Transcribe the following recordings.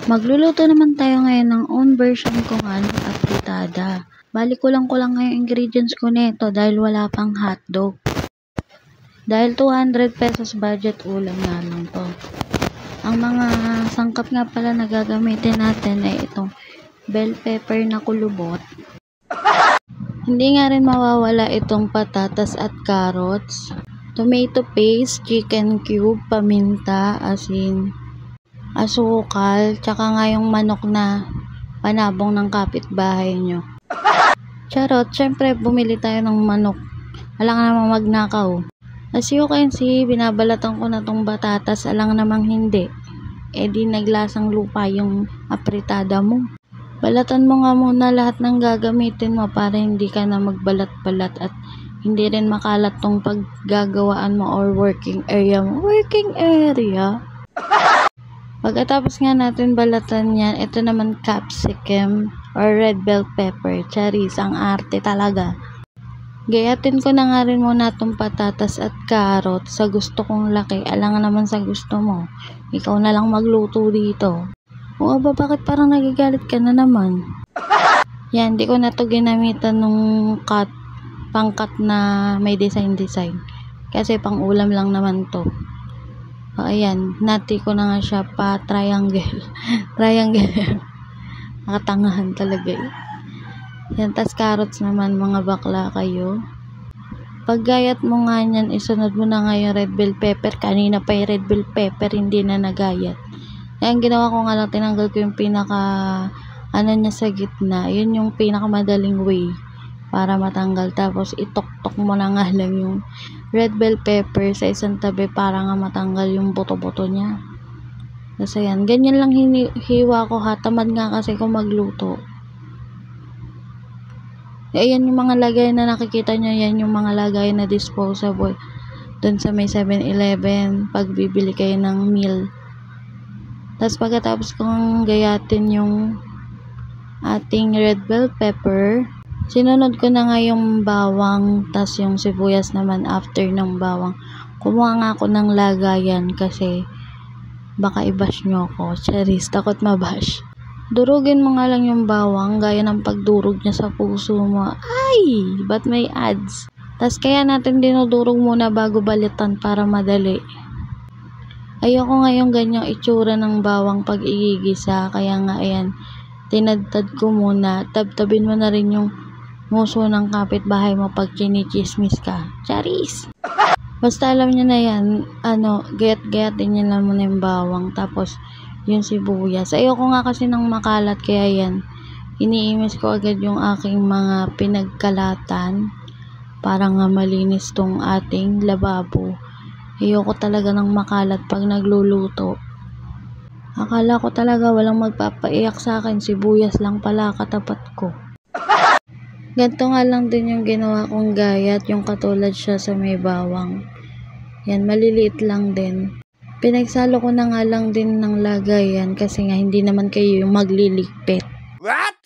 Magluluto naman tayo ngayon ng own version ko nga ng afritada. Bali kulang nga yung ingredients ko nito dahil wala pang hotdog. Dahil 200 pesos budget ulam nga lang to. Ang mga sangkap nga pala na gagamitin natin ay itong bell pepper na kulubot. Hindi nga rin mawawala itong patatas at carrots, tomato paste, chicken cube, paminta, asin, asukal, tsaka nga yung manok na panabong ng kapitbahay nyo. Charot, syempre bumili tayo ng manok. Alang namang magnakaw. As you can see, binabalatan ko na tong batatas, alang namang hindi. Eh di naglasang lupa yung apritada mo. Balatan mo nga muna lahat ng gagamitin mo para hindi ka na magbalat-balat at hindi rin makalat tong paggagawaan mo or working area mo. Working area? Pagkatapos nga natin balatan yan, ito naman capsicum or red bell pepper. Charis, ang arte talaga. Gayatin ko na nga rin muna itong patatas at carrot sa gusto kong laki. Alangan naman sa gusto mo. Ikaw na lang magluto dito. O ba, bakit parang nagagalit ka na naman? Yan, di ko na to ginamitan nung pangkat na may design. Kasi pang ulam lang naman to. O ayan, nati ko na nga siya pa triangle. Nakatangahan talaga eh. Yan, tas carrots naman mga bakla kayo. Paggayat mo nga yan, isunod mo na nga yung red bell pepper. Kanina pa yung red bell pepper, hindi na nagayat. Kaya ang ginawa ko nga lang, tinanggal ko yung niya sa gitna. Yun yung pinakamadaling way para matanggal. Tapos itok-tok mo na nga lang yung red bell pepper sa isang tabi para nga matanggal yung buto-buto niya. Kasi yan, ganyan lang hiwa ko ha. Tamad nga kasi ko magluto. Ayan yung mga lagay na nakikita nyo, yan yung mga lagay na disposable dun sa may 7-Eleven pag bibili kayo ng meal. Tapos pagkatapos kong gayatin yung ating red bell pepper, sinunod ko na nga yung bawang, tas yung sibuyas naman after ng bawang. Kumuha nga ako ng lagayan kasi baka i-bash nyo ako. Charis, takot mabash. Durugin mo nga lang yung bawang gaya ng pagdurog niya sa puso mo. Ay! Ba't may ads? Tas kaya natin dinudurog muna bago balitan para madali. Ayoko nga yung ganyang itsura ng bawang pag igigisa. Kaya nga ayan, tinadtad ko muna. Tabtabin mo na rin yung muso ng kapitbahay mo pag chinichismis ka. Charis! Basta alam nyo na yan, gayat-gayatin nyo lang muna yung bawang. Tapos yung sibuyas. Ayoko nga kasi ng makalat, kaya yan, iniimis ko agad yung aking mga pinagkalatan para nga malinis tong ating lababo. Ayoko talaga ng makalat pag nagluluto. Akala ko talaga walang magpapaiyak sa akin, sibuyas lang pala katapat ko. Ganito nga lang din yung ginawa kong gayat, yung katulad siya sa may bawang. Yan, maliliit lang din. Pinagsalo ko na nga lang din ng lagayan kasi nga hindi naman kayo yung magliligpit. What?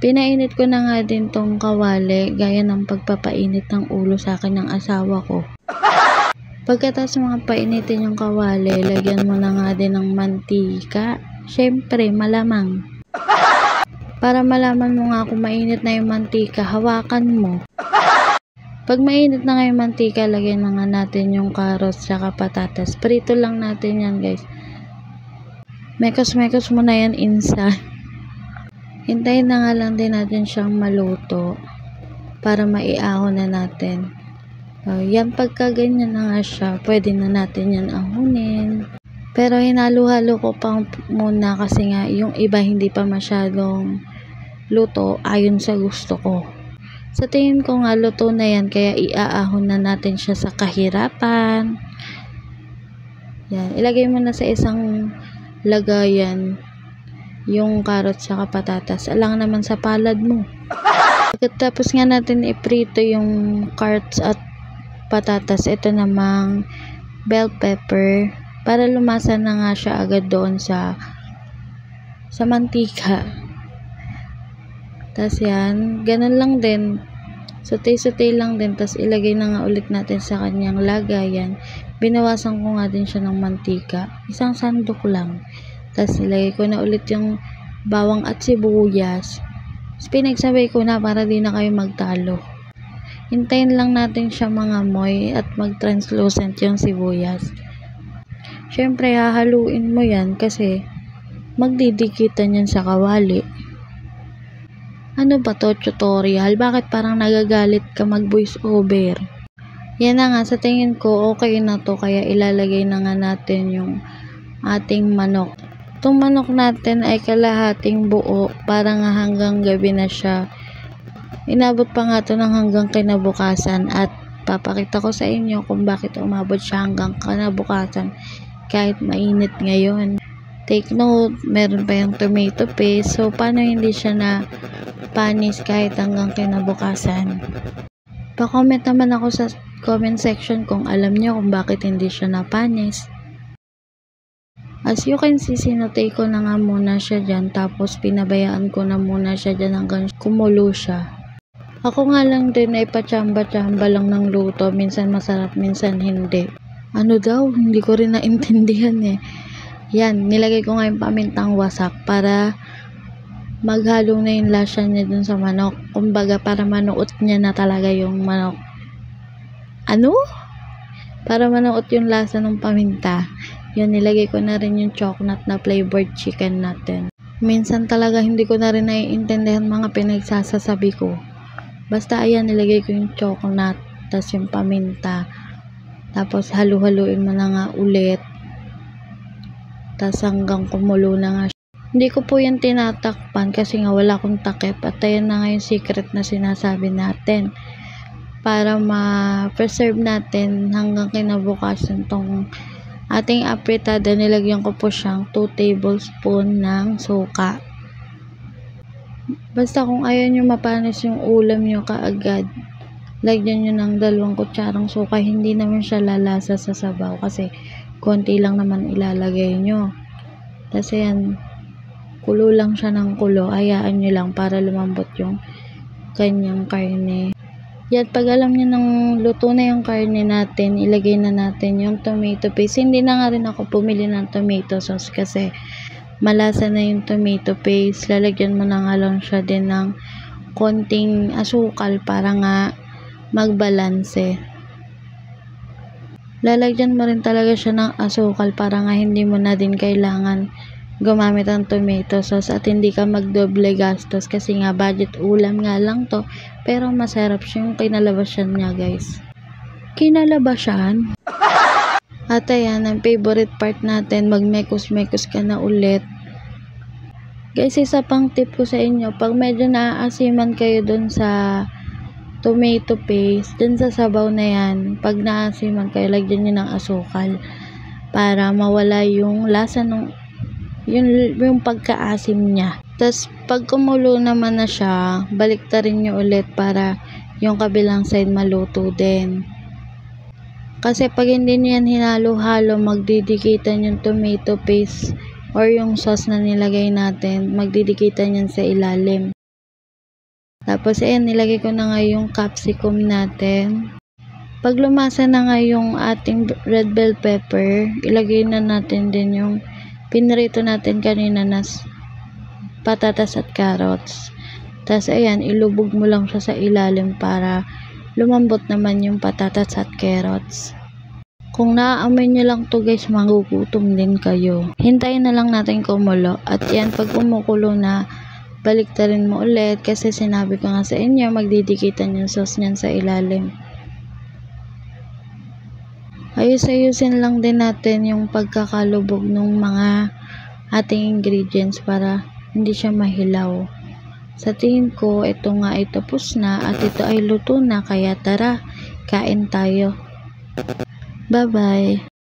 Pinainit ko na nga din tong kawali gaya ng pagpapainit ng ulo sa akin ng asawa ko. Pagkatapos mga painitin yung kawali, lagyan mo na nga din ng mantika. Syempre, malamang. Para malaman mo nga kung mainit na yung mantika, hawakan mo. Pag mainit na nga yung mantika, lagyan na nga natin yung carrots saka patatas. Prito lang natin yan, guys. Mekos-mekos mo na yan inside. Hintayin na nga lang din natin siyang maluto para maiahon na natin. Yan, pagka ganyan na nga siya, pwede na natin yan ahunin. Pero hinalo-halo ko pa muna kasi nga yung iba hindi pa masyadong luto ayon sa gusto ko. Sa tingin ko nga luto na yan, kaya iaahon na natin siya sa kahirapan. Yan, ilagay mo na sa isang lagayan yung carrots saka patatas. Alang naman sa palad mo. Pagkatapos nga natin iprito yung carrots at patatas, ito namang bell pepper para lumasa na nga siya agad doon sa mantika. Tas yan, ganun lang din. Sauté-sauté lang din. Tas ilagay na nga ulit natin sa kanyang lagayan. Binawasan ko nga din siya ng mantika. Isang sandok lang. Tapos nilagay ko na ulit yung bawang at sibuyas. Tapos pinagsabay ko na para di na kayo magtalo. Hintayin lang natin siya mangamoy at mag-translucent yung sibuyas. Syempre, hahaluin mo yan kasi magdidikitan yan sa kawali. Ano ba to, tutorial? Bakit parang nagagalit ka mag-voice over? Yan na nga, sa tingin ko okay na to, kaya ilalagay na nga natin yung ating manok. Itong manok natin ay kalahating buo, para nga hanggang gabi na siya. Inabot pa nga to ng hanggang kinabukasan at papakita ko sa inyo kung bakit umabot siya hanggang kinabukasan kahit mainit ngayon. Take note, meron pa yung tomato paste, so paano hindi siya na panis kahit hanggang kinabukasan? Pa-comment naman ako sa comment section kung alam niyo kung bakit hindi siya napanis. As you can see, sinutay ko na nga muna siya dyan, tapos pinabayaan ko na muna siya dyan hanggang kumulo siya. Ako nga lang din ay pachamba-chamba lang ng luto, minsan masarap, minsan hindi. Ano daw? Hindi ko rin naintindihan eh. Yan, nilagay ko nga yung pamintang wasak para maghalo na yung lasa niya dun sa manok. Kumbaga, para manuot niya na talaga yung manok. Ano? Para manuot yung lasa ng paminta. Yun, nilagay ko na rin yung chocolate na flavored chicken natin. Minsan talaga hindi ko na rin naiintindihan mga pinagsasasabi ko. Basta ayan, nilagay ko yung chocolate, tas yung paminta. Tapos halu-haluin mo na nga ulit. Tas hanggang kumulo na nga siya. Hindi ko po yan tinatakpan kasi nga wala akong takip. At ayan na nga yung secret na sinasabi natin. Para ma-preserve natin hanggang kinabukasan tong ating apritada, nilagyan ko po siyang 2 tablespoon ng suka. Basta kung ayaw nyo mapanis yung ulam nyo kaagad, lagyan nyo ng 2 kutsarang suka. Hindi naman siya lalasa sa sabaw kasi konti lang naman ilalagay nyo. Tapos yan, kulo lang siya ng kulo. Hayaan nyo lang para lumambot yung kanyang karne. Yan, pag alam nyo ng luto na yung karne natin, ilagay na natin yung tomato paste. Hindi na nga rin ako pumili ng tomato sauce kasi malasa na yung tomato paste. Lalagyan mo na nga lang siya din ng konting asukal para nga magbalanse. Lalagyan mo rin talaga siya ng asukal para nga hindi mo na din kailangan gumamit ng tomato sauce at hindi ka magdoble gastos kasi nga budget ulam nga lang to, pero masarap siya yung kinalabasan niya, guys. Kinalabasan? At ayan, ang favorite part natin, magmekos-mekos ka na ulit. Guys, isa pang tip ko sa inyo, pag medyo naaasiman kayo dun sa tomato paste, dun sa sabaw na yan, pag naasiman kayo, lagyan nyo ng asukal para mawala yung lasa ng yung pagkaasim niya. Tapos pag kumulo naman na siya, baliktarin nyo ulit para yung kabilang side maluto din. Kasi pag hindi nyo yan hinalo-halo, magdidikitan yung tomato paste or yung sauce na nilagay natin, magdidikitan yan sa ilalim. Tapos ayan, nilagay ko na nga yung capsicum natin. Pag lumasa na nga yung ating red bell pepper, ilagay na natin din yung pinrito natin kanina na patatas at carrots. Tapos ayan, ilubog mo lang siya sa ilalim para lumambot naman yung patatas at carrots. Kung naaamoy nyo lang to guys, magugutom din kayo. Hintayin na lang natin kumulo. At yan, pag kumukulo na, baliktarin mo ulit kasi sinabi ko nga sa inyo, magdidikitan yung sauce nyan sa ilalim. Ayus-ayusin lang din natin yung pagkakalubog ng mga ating ingredients para hindi siya mahilaw. Sa tingin ko, ito nga ay tapos na at ito ay luto na, kaya tara, kain tayo. Bye-bye!